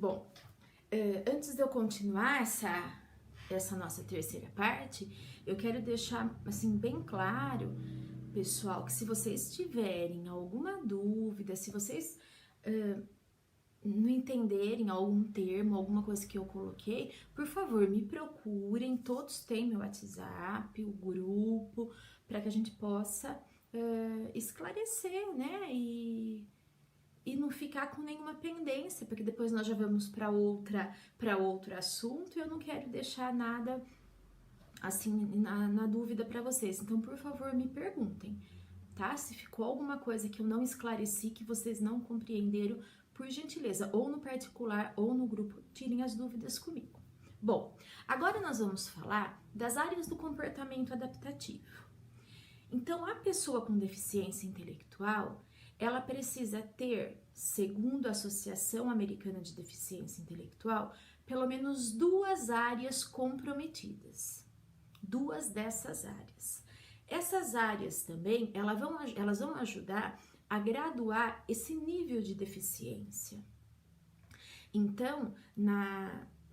Bom, antes de eu continuar essa nossa terceira parte, eu quero deixar assim bem claro, pessoal, que se vocês tiverem alguma dúvida, se vocês não entenderem algum termo, alguma coisa que eu coloquei, por favor, me procurem. Todos têm meu WhatsApp, o grupo, para que a gente possa esclarecer, né? E não ficar com nenhuma pendência, porque depois nós já vamos para outro assunto e eu não quero deixar nada assim na dúvida para vocês. Então, por favor, me perguntem, tá? Se ficou alguma coisa que eu não esclareci, que vocês não compreenderam, por gentileza, ou no particular ou no grupo, tirem as dúvidas comigo. Bom, agora nós vamos falar das áreas do comportamento adaptativo. Então, a pessoa com deficiência intelectual, ela precisa ter, segundo a Associação Americana de Deficiência Intelectual, pelo menos 2 áreas comprometidas. 2 dessas áreas. Essas áreas também, elas vão ajudar a graduar esse nível de deficiência. Então,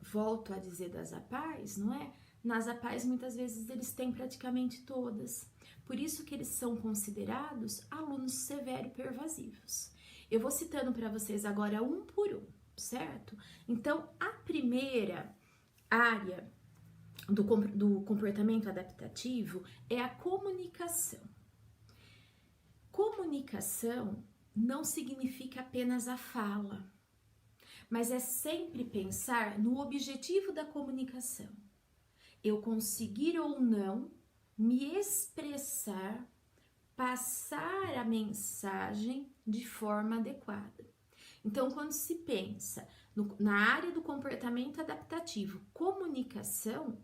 volto a dizer das APAES, não é? Nas APAES, muitas vezes, eles têm praticamente todas. Por isso que eles são considerados alunos severo-pervasivos. Eu vou citando para vocês agora um por um, certo? Então, a primeira área do comportamento adaptativo é a comunicação. Comunicação não significa apenas a fala, mas é sempre pensar no objetivo da comunicação. Eu conseguir ou não me expressar, passar a mensagem de forma adequada. Então, quando se pensa na área do comportamento adaptativo, comunicação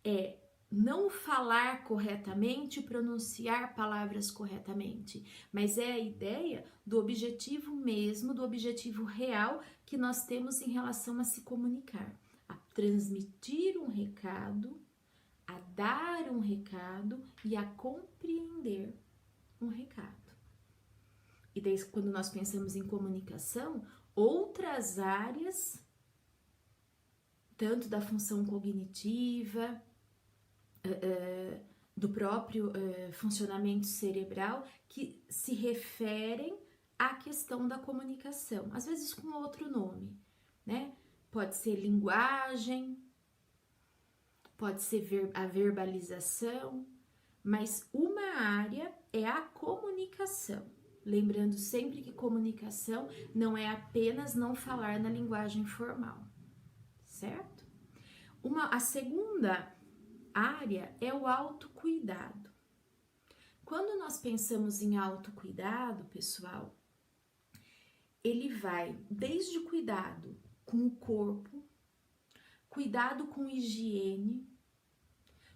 é não falar corretamente, pronunciar palavras corretamente, mas é a ideia do objetivo mesmo, do objetivo real que nós temos em relação a se comunicar, a transmitir um recado, a dar um recado e a compreender um recado. E daí, quando nós pensamos em comunicação, outras áreas, tanto da função cognitiva, do próprio funcionamento cerebral, que se referem à questão da comunicação, às vezes com outro nome, né? Pode ser linguagem, pode ser a verbalização, mas uma área é a comunicação. Lembrando sempre que comunicação não é apenas não falar na linguagem formal, certo? A segunda área é o autocuidado. Quando nós pensamos em autocuidado, pessoal, ele vai desde o cuidado com o corpo, cuidado com higiene,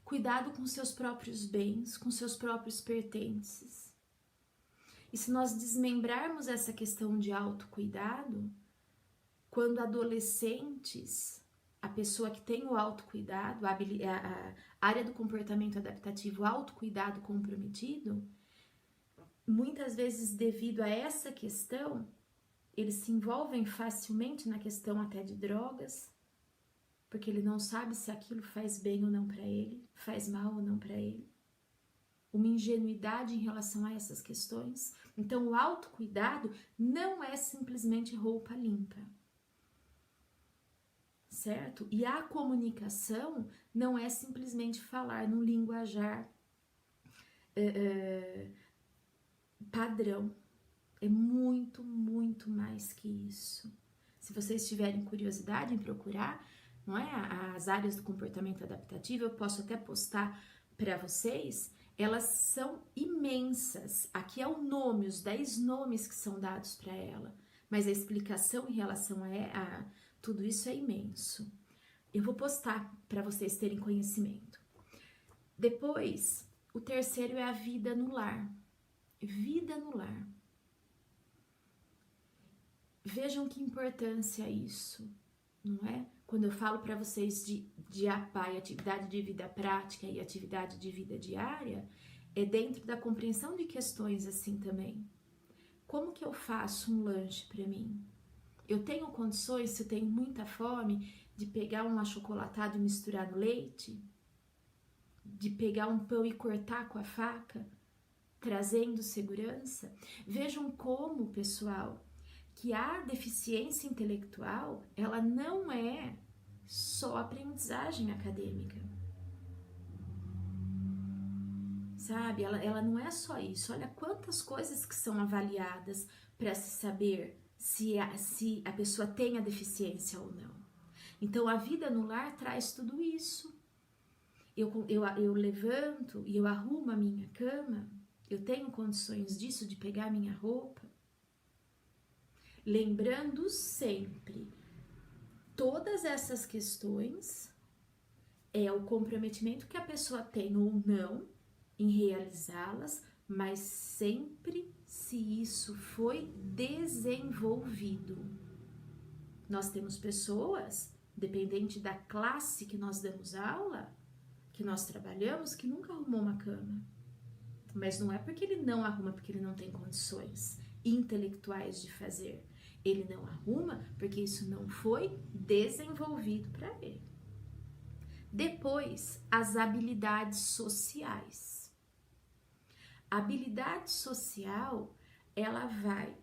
cuidado com seus próprios bens, com seus próprios pertences. E se nós desmembrarmos essa questão de autocuidado, quando adolescentes, a pessoa que tem o autocuidado, a área do comportamento adaptativo, autocuidado comprometido, muitas vezes devido a essa questão, eles se envolvem facilmente na questão até de drogas, porque ele não sabe se aquilo faz bem ou não para ele, faz mal ou não para ele. Uma ingenuidade em relação a essas questões. Então, o autocuidado não é simplesmente roupa limpa, certo? E a comunicação não é simplesmente falar num linguajar padrão. É muito, muito mais que isso. Se vocês tiverem curiosidade em procurar, não é? As áreas do comportamento adaptativo, eu posso até postar para vocês, elas são imensas. Aqui é o nome, os 10 nomes que são dados para ela, mas a explicação em relação a tudo isso é imenso. Eu vou postar para vocês terem conhecimento. Depois, o terceiro é a vida no lar. Vida no lar. Vejam que importância isso, não é? Quando eu falo para vocês de APAE, atividade de vida prática e atividade de vida diária, é dentro da compreensão de questões assim também. Como que eu faço um lanche para mim? Eu tenho condições, se eu tenho muita fome, de pegar um achocolatado e misturar no leite? De pegar um pão e cortar com a faca, trazendo segurança? Vejam como, pessoal, que a deficiência intelectual, ela não é só aprendizagem acadêmica. Sabe? Ela não é só isso. Olha quantas coisas que são avaliadas para se saber se a pessoa tem a deficiência ou não. Então, a vida no lar traz tudo isso. Eu levanto e eu arrumo a minha cama, eu tenho condições disso, de pegar a minha roupa. Lembrando sempre, todas essas questões é o comprometimento que a pessoa tem ou não em realizá-las, mas sempre se isso foi desenvolvido. Nós temos pessoas, dependente da classe que nós damos aula, que nós trabalhamos, que nunca arrumou uma cama. Mas não é porque ele não arruma, porque ele não tem condições intelectuais de fazer. Ele não arruma porque isso não foi desenvolvido para ele. Depois, as habilidades sociais. A habilidade social, ela vai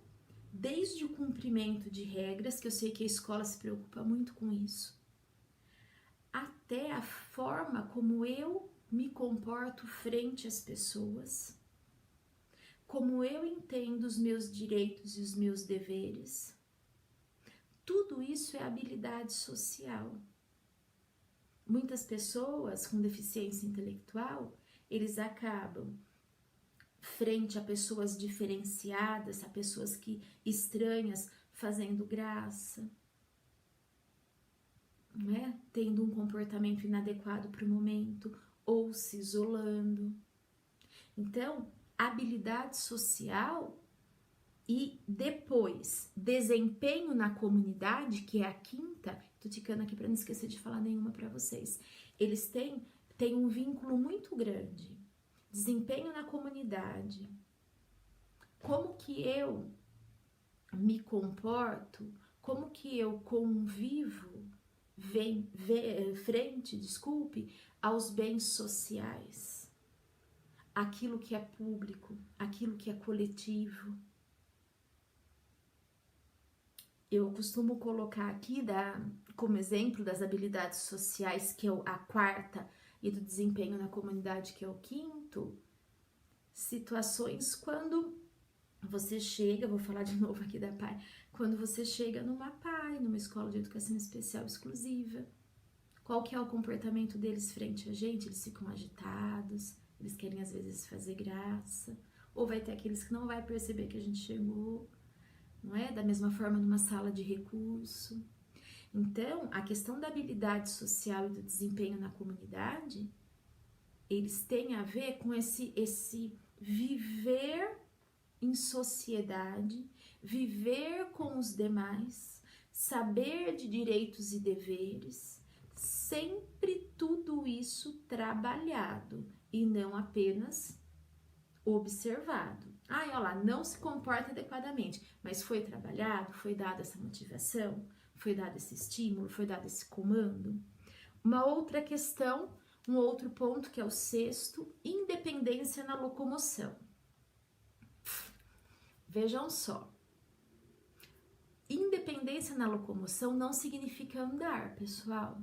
desde o cumprimento de regras, que eu sei que a escola se preocupa muito com isso, até a forma como eu me comporto frente às pessoas, como eu entendo os meus direitos e os meus deveres. Tudo isso é habilidade social. Muitas pessoas com deficiência intelectual, eles acabam frente a pessoas diferenciadas, a pessoas estranhas, fazendo graça, né? Tendo um comportamento inadequado para o momento, ou se isolando. Então, habilidade social e depois desempenho na comunidade, que é a quinta, tô ticando aqui para não esquecer de falar nenhuma para vocês. Eles têm um vínculo muito grande. Desempenho na comunidade. Como que eu me comporto, como que eu convivo frente aos bens sociais, aquilo que é público, aquilo que é coletivo. Eu costumo colocar aqui como exemplo das habilidades sociais, que é a quarta, e do desempenho na comunidade, que é o quinto, situações quando você chega, vou falar de novo aqui da PAI, quando você chega numa PAI, numa escola de educação especial exclusiva, qual que é o comportamento deles frente a gente? Eles ficam agitados, eles querem às vezes fazer graça, ou vai ter aqueles que não vai perceber que a gente chegou, não é? Da mesma forma numa sala de recurso. Então, a questão da habilidade social e do desempenho na comunidade, eles têm a ver com esse viver em sociedade, viver com os demais, saber de direitos e deveres, sempre tudo isso trabalhado e não apenas observado. Ai, olha lá, não se comporta adequadamente, mas foi trabalhado, foi dada essa motivação, foi dado esse estímulo, foi dado esse comando. Uma outra questão, um outro ponto que é o sexto, independência na locomoção. Vejam só, independência na locomoção não significa andar, pessoal.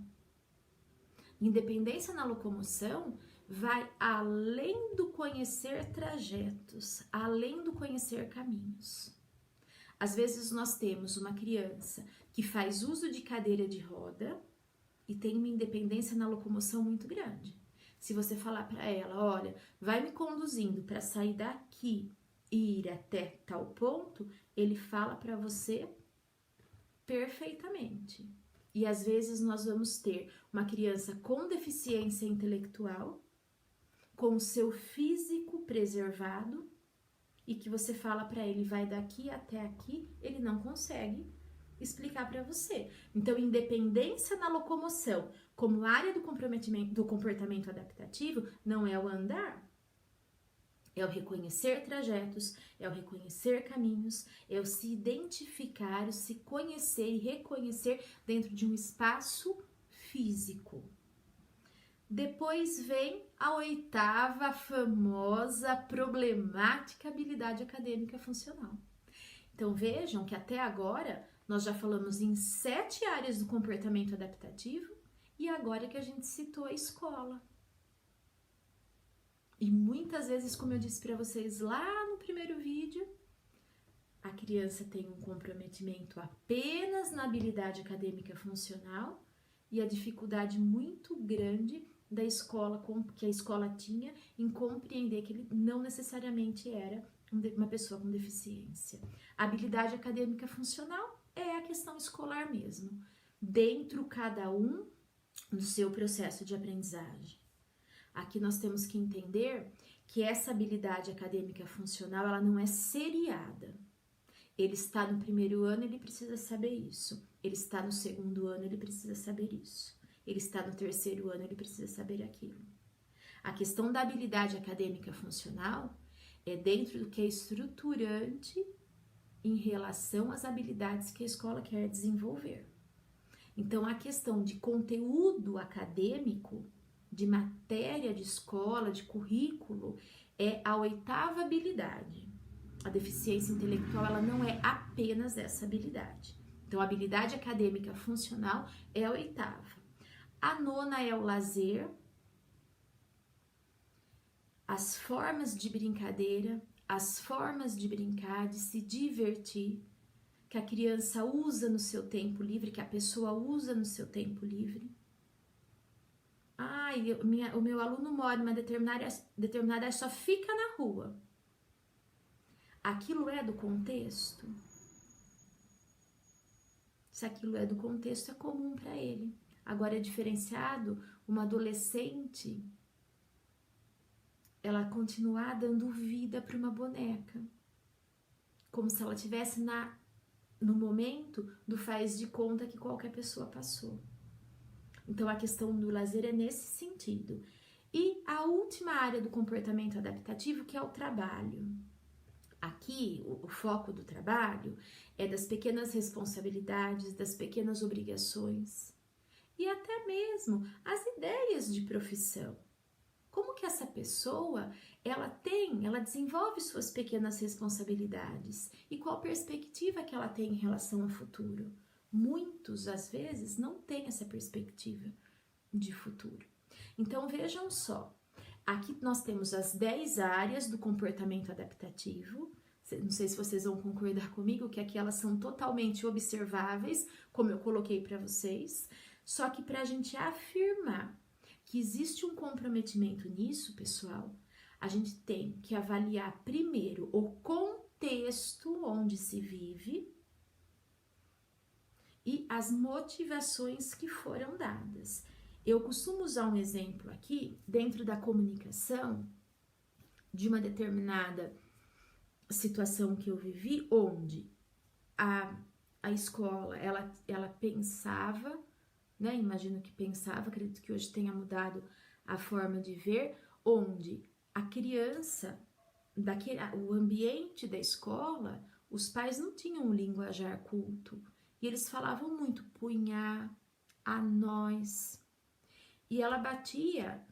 Independência na locomoção vai além do conhecer trajetos, além do conhecer caminhos. Às vezes nós temos uma criança que faz uso de cadeira de roda e tem uma independência na locomoção muito grande. Se você falar para ela, olha, vai me conduzindo para sair daqui e ir até tal ponto, ele fala para você perfeitamente. E às vezes nós vamos ter uma criança com deficiência intelectual, com o seu físico preservado, e que você fala para ele, vai daqui até aqui, ele não consegue explicar para você. Então, independência na locomoção, como área do comportamento adaptativo, não é o andar. É o reconhecer trajetos, é o reconhecer caminhos, é o se identificar, o se conhecer e reconhecer dentro de um espaço físico. Depois vem a oitava famosa problemática habilidade acadêmica funcional. Então vejam que até agora nós já falamos em 7 áreas do comportamento adaptativo e agora que a gente citou a escola. E muitas vezes, como eu disse para vocês lá no primeiro vídeo, a criança tem um comprometimento apenas na habilidade acadêmica funcional e a dificuldade muito grande da escola, que a escola tinha em compreender que ele não necessariamente era uma pessoa com deficiência. A habilidade acadêmica funcional é a questão escolar mesmo, dentro cada um do seu processo de aprendizagem. Aqui nós temos que entender que essa habilidade acadêmica funcional, ela não é seriada. Ele está no primeiro ano, ele precisa saber isso. Ele está no segundo ano, ele precisa saber isso. Ele está no terceiro ano, ele precisa saber aquilo. A questão da habilidade acadêmica funcional é dentro do que é estruturante em relação às habilidades que a escola quer desenvolver. Então, a questão de conteúdo acadêmico, de matéria de escola, de currículo, é a oitava habilidade. A deficiência intelectual, ela não é apenas essa habilidade. Então, a habilidade acadêmica funcional é a oitava. A nona é o lazer, as formas de brincadeira, as formas de brincar, de se divertir, que a criança usa no seu tempo livre, que a pessoa usa no seu tempo livre. O meu aluno mora em uma determinada área, só fica na rua. Aquilo é do contexto? Se aquilo é do contexto, é comum para ele. Agora é diferenciado uma adolescente, ela continuar dando vida para uma boneca, como se ela estivesse no momento do faz de conta que qualquer pessoa passou. Então a questão do lazer é nesse sentido. E a última área do comportamento adaptativo, que é o trabalho. Aqui, o foco do trabalho é das pequenas responsabilidades, das pequenas obrigações e até mesmo as ideias de profissão. Como que essa pessoa, ela desenvolve suas pequenas responsabilidades e qual perspectiva que ela tem em relação ao futuro? Muitos, às vezes, não têm essa perspectiva de futuro. Então, vejam só, aqui nós temos as 10 áreas do comportamento adaptativo. Não sei se vocês vão concordar comigo que aqui elas são totalmente observáveis, como eu coloquei para vocês. Só que para a gente afirmar que existe um comprometimento nisso, pessoal, a gente tem que avaliar primeiro o contexto onde se vive e as motivações que foram dadas. Eu costumo usar um exemplo aqui, dentro da comunicação, de uma determinada situação que eu vivi, onde a escola, ela pensava, né? Imagino que pensava, acredito que hoje tenha mudado a forma de ver, onde a criança, o ambiente da escola, os pais não tinham um linguajar culto, e eles falavam muito punhá, a nós, e ela batia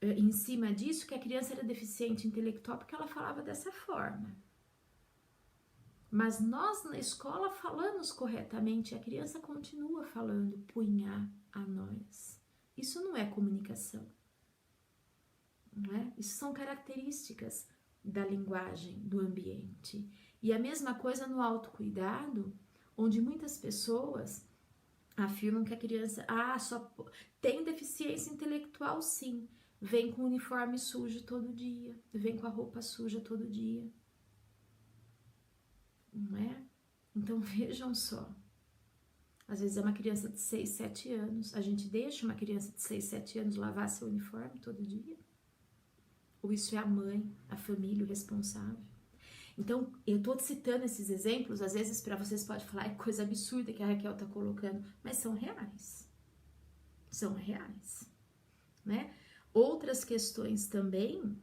em cima disso que a criança era deficiente intelectual porque ela falava dessa forma. Mas nós na escola falamos corretamente, a criança continua falando punhá, a nós. Isso não é comunicação, não é? Isso são características da linguagem, do ambiente. E a mesma coisa no autocuidado, onde muitas pessoas afirmam que a criança só tem deficiência intelectual, sim. Vem com o uniforme sujo todo dia, vem com a roupa suja todo dia. Não é? Então vejam só. Às vezes é uma criança de 6, 7 anos. A gente deixa uma criança de 6, 7 anos lavar seu uniforme todo dia? Ou isso é a mãe, a família, o responsável? Então, eu tô citando esses exemplos, às vezes para vocês pode falar, é coisa absurda que a Raquel tá colocando, mas são reais. São reais, né? Outras questões também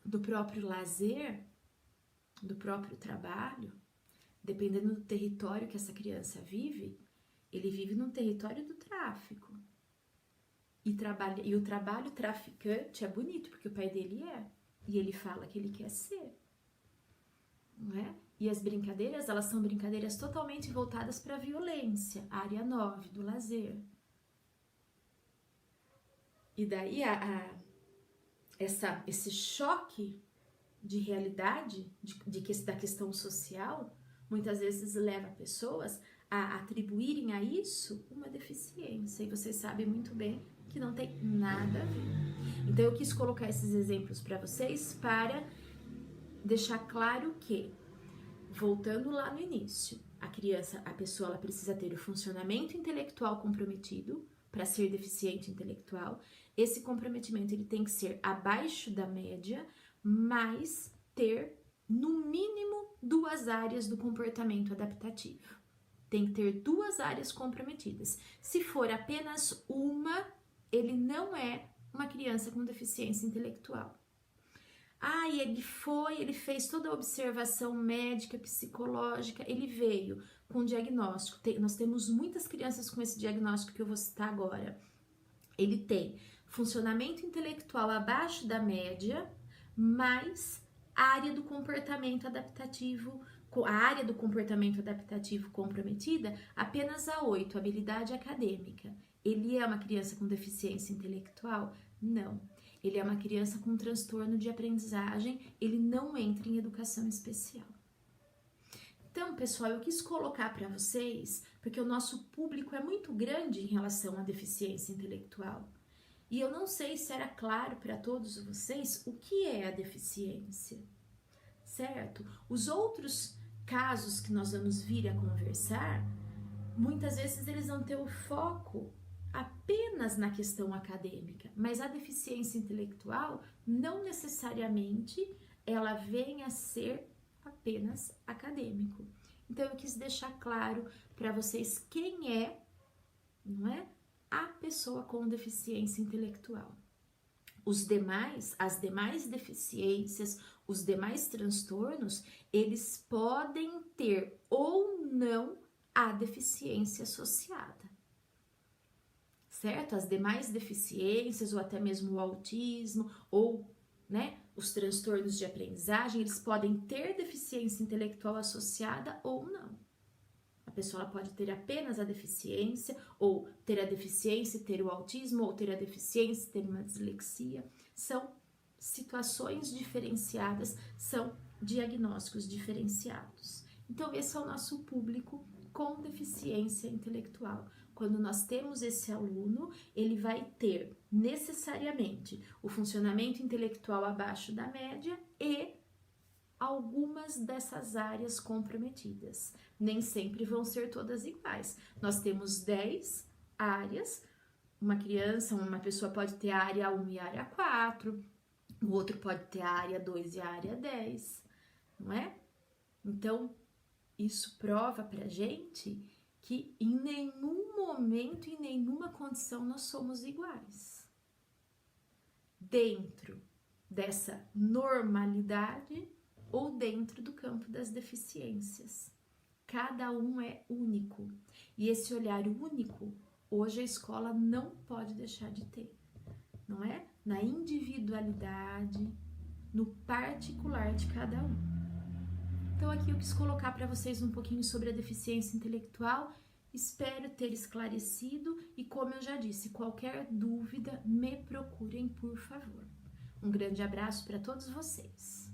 do próprio lazer, do próprio trabalho, dependendo do território que essa criança vive, ele vive num território do tráfico. E o trabalho traficante é bonito, porque o pai dele é. E ele fala que ele quer ser. Não é? E as brincadeiras, elas são brincadeiras totalmente voltadas para a violência, a área 9 do lazer. E daí esse choque de realidade, da questão social, muitas vezes leva pessoas a atribuírem a isso uma deficiência. E vocês sabem muito bem que não tem nada a ver. Então eu quis colocar esses exemplos para vocês para deixar claro que, voltando lá no início, a pessoa ela precisa ter o funcionamento intelectual comprometido para ser deficiente intelectual. Esse comprometimento ele tem que ser abaixo da média, mas ter no mínimo 2 áreas do comportamento adaptativo. Tem que ter 2 áreas comprometidas. Se for apenas uma, ele não é uma criança com deficiência intelectual. E ele fez toda a observação médica, psicológica, ele veio com diagnóstico. Nós temos muitas crianças com esse diagnóstico que eu vou citar agora. Ele tem funcionamento intelectual abaixo da média, mais área do comportamento adaptativo, a área do comportamento adaptativo comprometida, apenas a 8, habilidade acadêmica. Ele é uma criança com deficiência intelectual? Não. Ele é uma criança com transtorno de aprendizagem, ele não entra em educação especial. Então, pessoal, eu quis colocar para vocês, porque o nosso público é muito grande em relação à deficiência intelectual. E eu não sei se era claro para todos vocês o que é a deficiência, certo? Os outros casos que nós vamos vir a conversar, muitas vezes eles vão ter o foco apenas na questão acadêmica, mas a deficiência intelectual não necessariamente ela vem a ser apenas acadêmico. Então eu quis deixar claro para vocês quem é, não é, a pessoa com deficiência intelectual. As demais deficiências, os demais transtornos, eles podem ter ou não a deficiência associada. Certo? As demais deficiências, ou até mesmo o autismo, ou, né, os transtornos de aprendizagem, eles podem ter deficiência intelectual associada ou não. A pessoa pode ter apenas a deficiência, ou ter a deficiência e ter o autismo, ou ter a deficiência e ter uma dislexia. São situações diferenciadas, são diagnósticos diferenciados. Então, esse é o nosso público com deficiência intelectual. Quando nós temos esse aluno, ele vai ter necessariamente o funcionamento intelectual abaixo da média e algumas dessas áreas comprometidas. Nem sempre vão ser todas iguais. Nós temos 10 áreas, uma pessoa pode ter a área 1 e a área 4, o outro pode ter a área 2 e a área 10, não é? Então, isso prova pra gente que em nenhum momento, em nenhuma condição nós somos iguais. Dentro dessa normalidade ou dentro do campo das deficiências. Cada um é único. E esse olhar único, hoje a escola não pode deixar de ter, não é? Na individualidade, no particular de cada um. Então aqui eu quis colocar para vocês um pouquinho sobre a deficiência intelectual, espero ter esclarecido e como eu já disse, qualquer dúvida me procurem por favor. Um grande abraço para todos vocês.